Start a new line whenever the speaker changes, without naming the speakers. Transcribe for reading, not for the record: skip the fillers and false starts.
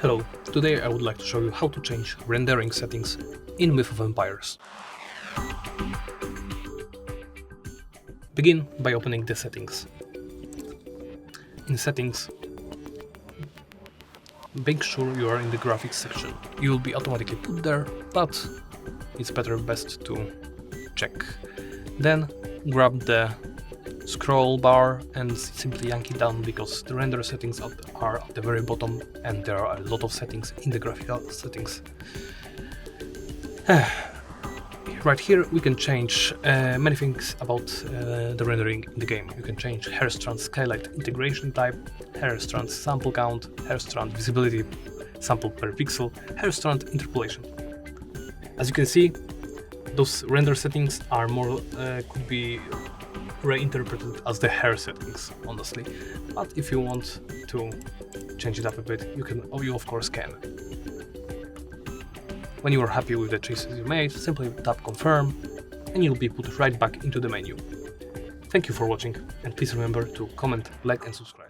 Hello, today I would like to show you how to change rendering settings in Myth of Empires. Begin by opening the settings. In settings, make sure you are in the graphics section. You will be automatically put there, but it's best to check. Then grab the scroll bar and simply yank it down, because the render settings are at the very bottom and there are a lot of settings in the graphical settings. Right here we can change many things about the rendering in the game. You can change hair strand skylight integration type, hair strand sample count, hair strand visibility, sample per pixel, hair strand interpolation. As you can see, those render settings are more could be reinterpreted as the hair settings, honestly. But if you want to change it up a bit, you of course can. When you are happy with the choices you made, simply tap confirm and you'll be put right back into the menu. Thank you for watching, and please remember to comment, like and subscribe.